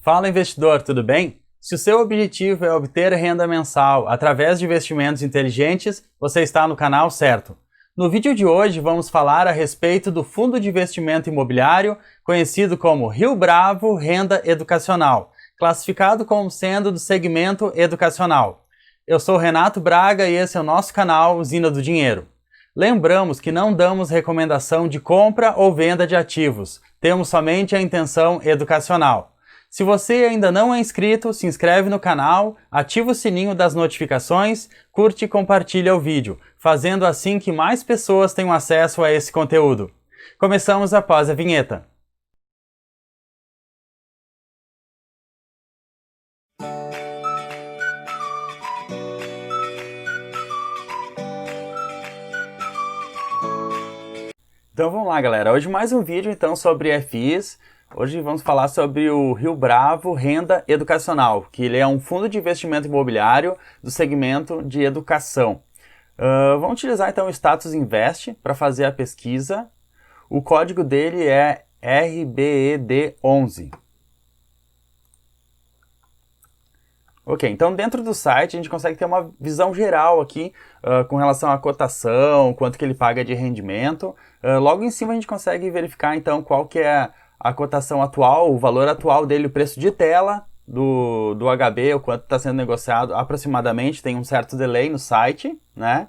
Fala investidor, tudo bem? Se o seu objetivo é obter renda mensal através de investimentos inteligentes, você está no canal certo. No vídeo de hoje vamos falar a respeito do fundo de investimento imobiliário conhecido como Rio Bravo Renda Educacional, classificado como sendo do segmento educacional. Eu sou Renato Braga e esse é o nosso canal Usina do Dinheiro. Lembramos que não damos recomendação de compra ou venda de ativos, temos somente a intenção educacional. Se você ainda não é inscrito, se inscreve no canal, ativa o sininho das notificações, curte e compartilha o vídeo, fazendo assim que mais pessoas tenham acesso a esse conteúdo. Começamos após a vinheta. Então vamos lá, galera. Hoje mais um vídeo então sobre FIs. Hoje vamos falar sobre o Rio Bravo Renda Educacional, que ele é um fundo de investimento imobiliário do segmento de educação. Vamos utilizar então o Status Invest para fazer a pesquisa. O código dele é RBED11. Ok, então dentro do site a gente consegue ter uma visão geral aqui com relação à cotação, quanto que ele paga de rendimento. Logo em cima a gente consegue verificar então qual que é a cotação atual, o valor atual dele, o preço de tela do HB, o quanto está sendo negociado aproximadamente, tem um certo delay no site, né?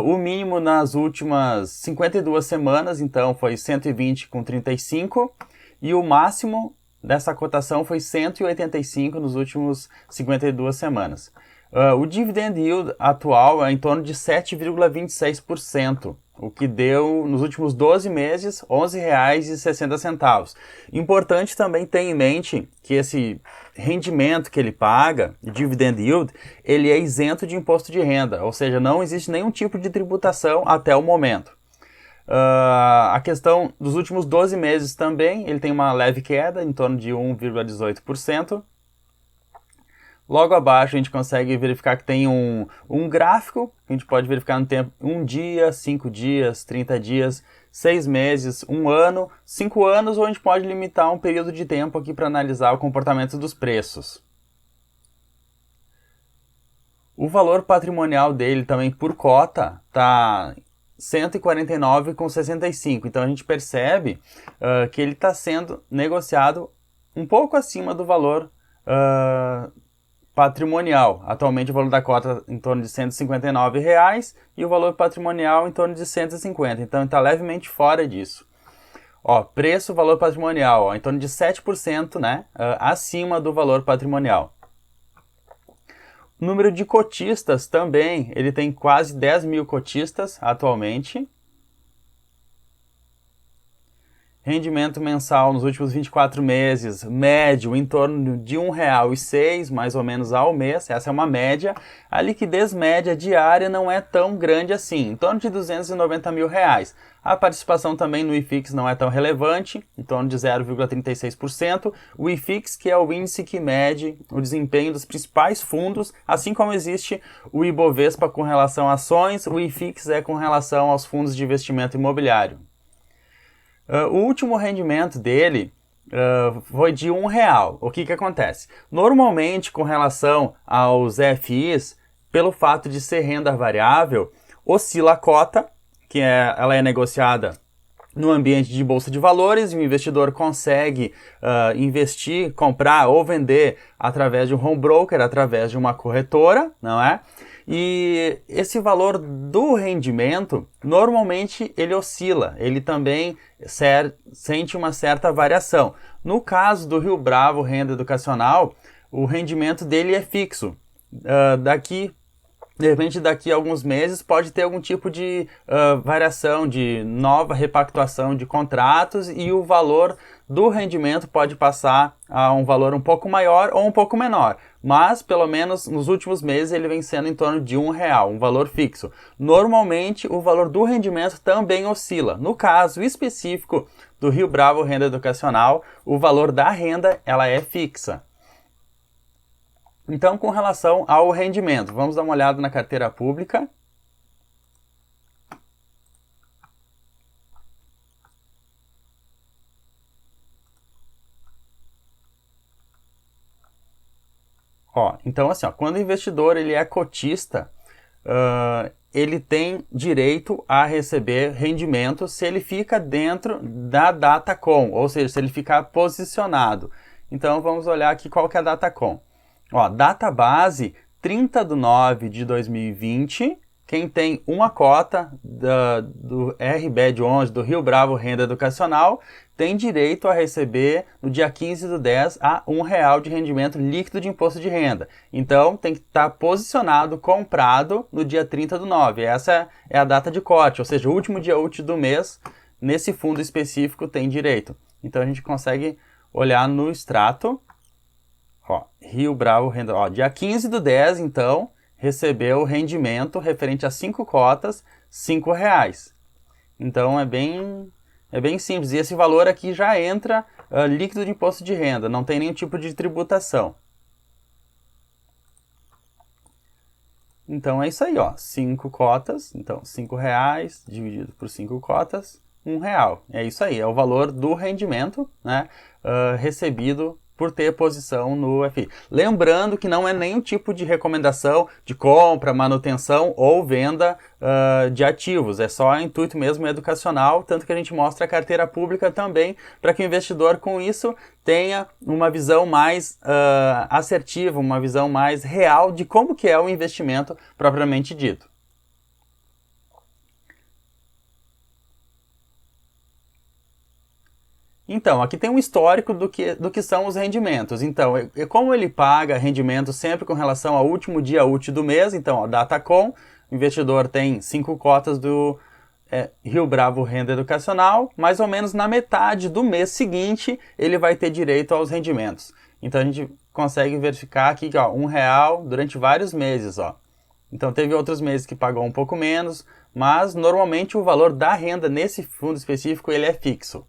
O mínimo nas últimas 52 semanas, então, foi 120,35 e o máximo dessa cotação foi 185 nos últimos 52 semanas. O dividend yield atual é em torno de 7,26%, o que deu nos últimos 12 meses R$ 11,60. Importante também ter em mente que esse rendimento que ele paga, o dividend yield, ele é isento de imposto de renda, ou seja, não existe nenhum tipo de tributação até o momento. A questão dos últimos 12 meses também, ele tem uma leve queda, em torno de 1,18%. Logo abaixo a gente consegue verificar que tem um gráfico, que a gente pode verificar no tempo 1 dia, 5 dias, 30 dias, 6 meses, 1 ano, 5 anos, ou a gente pode limitar um período de tempo aqui para analisar o comportamento dos preços. O valor patrimonial dele também por cota está 149,65. Então a gente percebe que ele está sendo negociado um pouco acima do valor patrimonial. Atualmente o valor da cota em torno de R$ 159,00 e o valor patrimonial em torno de 150. Então está levemente fora disso. Preço, valor patrimonial, em torno de 7%, né, acima do valor patrimonial. O número de cotistas também, ele tem quase 10 mil cotistas atualmente. Rendimento mensal nos últimos 24 meses, médio, em torno de R$ 1,06, mais ou menos ao mês. Essa é uma média. A liquidez média diária não é tão grande assim, em torno de R$ 290 mil. A participação também no IFIX não é tão relevante, em torno de 0,36%. O IFIX, que é o índice que mede o desempenho dos principais fundos, assim como existe o Ibovespa com relação a ações, o IFIX é com relação aos fundos de investimento imobiliário. O último rendimento dele foi de R$ 1,00. O que acontece? Normalmente, com relação aos FIs, pelo fato de ser renda variável, oscila a cota, que ela é negociada no ambiente de bolsa de valores, e o investidor consegue investir, comprar ou vender através de um home broker, através de uma corretora, não é? E esse valor do rendimento, normalmente ele oscila, ele também sente uma certa variação. No caso do Rio Bravo Renda Educacional, o rendimento dele é fixo. De repente, daqui a alguns meses, pode ter algum tipo de variação, de nova repactuação de contratos, e o valor do rendimento pode passar a um valor um pouco maior ou um pouco menor. Mas, pelo menos, nos últimos meses, ele vem sendo em torno de R$ 1,00, um valor fixo. Normalmente, o valor do rendimento também oscila. No caso específico do Rio Bravo Renda Educacional, o valor da renda ela é fixa. Então, com relação ao rendimento, vamos dar uma olhada na carteira pública. Ó, então assim, ó, quando o investidor ele é cotista, ele tem direito a receber rendimento se ele fica dentro da Datacom, ou seja, se ele ficar posicionado. Então vamos olhar aqui qual que é a Datacom. Ó, data base 30/9/2020, quem tem uma cota do RBED11, do Rio Bravo Renda Educacional, tem direito a receber no dia 15/10 a R$1 de rendimento líquido de imposto de renda. Então tem que estar posicionado, comprado no dia 30/9. Essa é a data de corte, ou seja, o último dia útil do mês, nesse fundo específico tem direito. Então a gente consegue olhar no extrato, ó, Rio Bravo Renda, ó, dia 15/10, então, recebeu o rendimento referente a 5 cotas, R$5. Então é bem simples. E esse valor aqui já entra líquido de imposto de renda, não tem nenhum tipo de tributação. Então é isso aí, ó, 5 cotas, então R$5 dividido por 5 cotas, R$1. É isso aí, é o valor do rendimento, né, recebido por ter posição no FI. Lembrando que não é nenhum tipo de recomendação de compra, manutenção ou venda de ativos. É só intuito mesmo educacional, tanto que a gente mostra a carteira pública também, para que o investidor com isso tenha uma visão mais assertiva, uma visão mais real de como que é o investimento propriamente dito. Então, aqui tem um histórico do que são os rendimentos. Então, como ele paga rendimento sempre com relação ao último dia útil do mês, então, ó, Datacom, o investidor tem 5 cotas do Rio Bravo Renda Educacional, mais ou menos na metade do mês seguinte, ele vai ter direito aos rendimentos. Então, a gente consegue verificar aqui que, ó, R$1 durante vários meses, ó. Então, teve outros meses que pagou um pouco menos, mas, normalmente, o valor da renda nesse fundo específico, ele é fixo.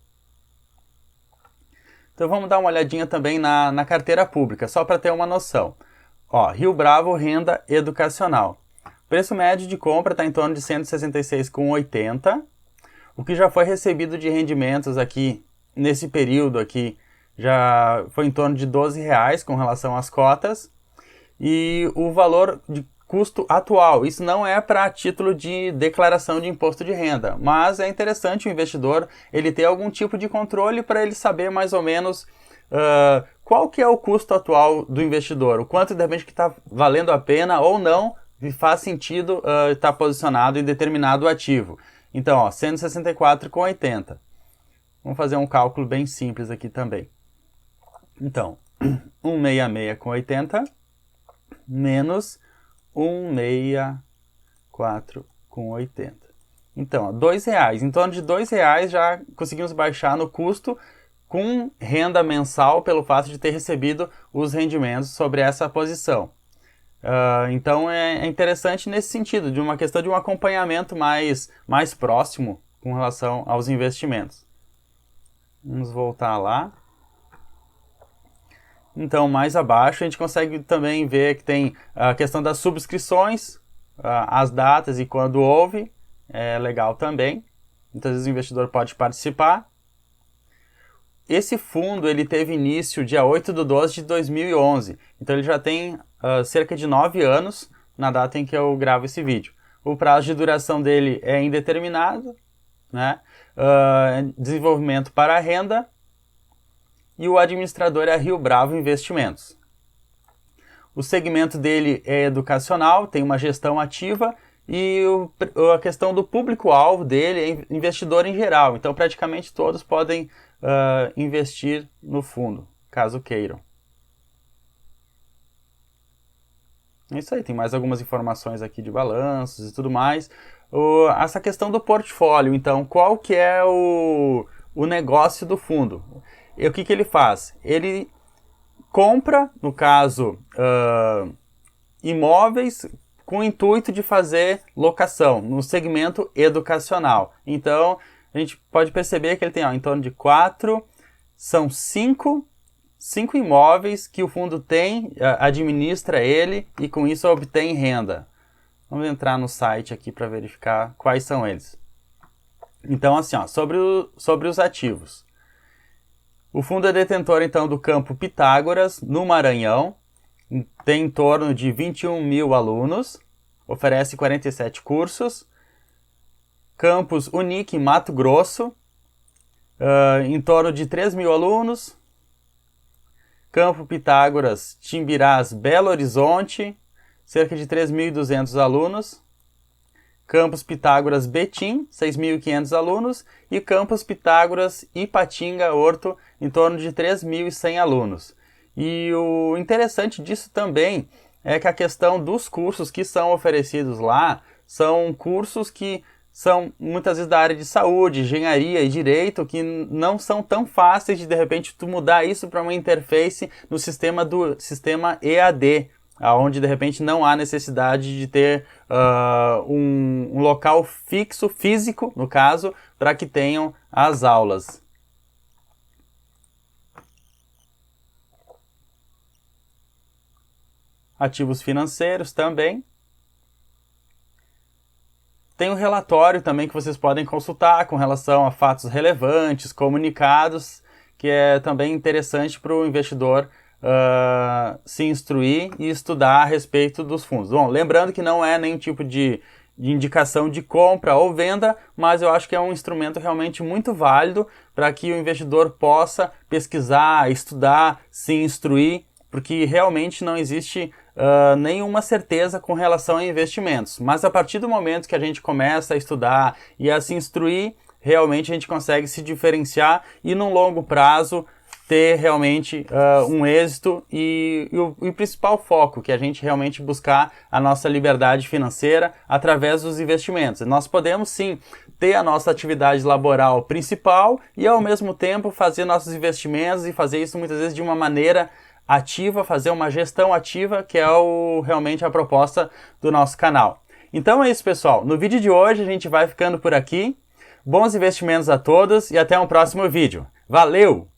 Então vamos dar uma olhadinha também na carteira pública, só para ter uma noção. Ó, Rio Bravo Renda Educacional. O preço médio de compra está em torno de R$ 166,80. O que já foi recebido de rendimentos aqui, nesse período aqui, já foi em torno de R$12 com relação às cotas. E o valor de custo atual, isso não é para título de declaração de imposto de renda, mas é interessante o investidor ele ter algum tipo de controle para ele saber mais ou menos qual que é o custo atual do investidor, o quanto de repente que está valendo a pena ou não, e faz sentido estar posicionado em determinado ativo. Então, ó, R$ 164,80. Vamos fazer um cálculo bem simples aqui também. Então, 166,80 menos 164,80. Então, R$2. Em torno de R$2 já conseguimos baixar no custo com renda mensal pelo fato de ter recebido os rendimentos sobre essa posição. Então é interessante nesse sentido, de uma questão de um acompanhamento mais próximo com relação aos investimentos. Vamos voltar lá. Então, mais abaixo, a gente consegue também ver que tem a questão das subscrições, as datas e quando houve, é legal também. Muitas vezes o investidor pode participar. Esse fundo ele teve início dia 8/12/2011, então ele já tem cerca de 9 anos na data em que eu gravo esse vídeo. O prazo de duração dele é indeterminado, né? Desenvolvimento para a renda, e o administrador é Rio Bravo Investimentos. O segmento dele é educacional, tem uma gestão ativa, e a questão do público-alvo dele é investidor em geral. Então, praticamente todos podem investir no fundo, caso queiram. É isso aí, tem mais algumas informações aqui de balanços e tudo mais. Essa questão do portfólio, então, qual que é o negócio do fundo? E o que ele faz? Ele compra, no caso, imóveis com o intuito de fazer locação no segmento educacional. Então, a gente pode perceber que ele tem em torno de 5 imóveis que o fundo tem, administra ele e com isso obtém renda. Vamos entrar no site aqui para verificar quais são eles. Então, assim, ó, sobre os ativos. O fundo é detentor, então, do campo Pitágoras, no Maranhão. tem em torno de 21 mil alunos, oferece 47 cursos. Campus Unic em Mato Grosso, em torno de 3 mil alunos. Campo Pitágoras Timbirás, Belo Horizonte, cerca de 3.200 alunos. Campus Pitágoras Betim, 6.500 alunos. E Campus Pitágoras Ipatinga, Horto, em torno de 3.100 alunos. E o interessante disso também é que a questão dos cursos que são oferecidos lá são cursos que são muitas vezes da área de saúde, engenharia e direito, que não são tão fáceis de repente tu mudar isso para uma interface no sistema EAD, onde de repente não há necessidade de ter um local fixo, físico, no caso, para que tenham as aulas. Ativos financeiros também. Tem um relatório também que vocês podem consultar com relação a fatos relevantes, comunicados, que é também interessante para o investidor se instruir e estudar a respeito dos fundos. Bom, lembrando que não é nenhum tipo de indicação de compra ou venda, mas eu acho que é um instrumento realmente muito válido para que o investidor possa pesquisar, estudar, se instruir, porque realmente não existe nenhuma certeza com relação a investimentos. Mas a partir do momento que a gente começa a estudar e a se instruir, realmente a gente consegue se diferenciar e, num longo prazo, ter realmente um êxito e o principal foco, que é a gente realmente buscar a nossa liberdade financeira através dos investimentos. Nós podemos, sim, ter a nossa atividade laboral principal e, ao mesmo tempo, fazer nossos investimentos e fazer isso, muitas vezes, de uma maneira ativa, fazer uma gestão ativa, que é realmente a proposta do nosso canal. Então é isso, pessoal. No vídeo de hoje a gente vai ficando por aqui. Bons investimentos a todos e até um próximo vídeo. Valeu!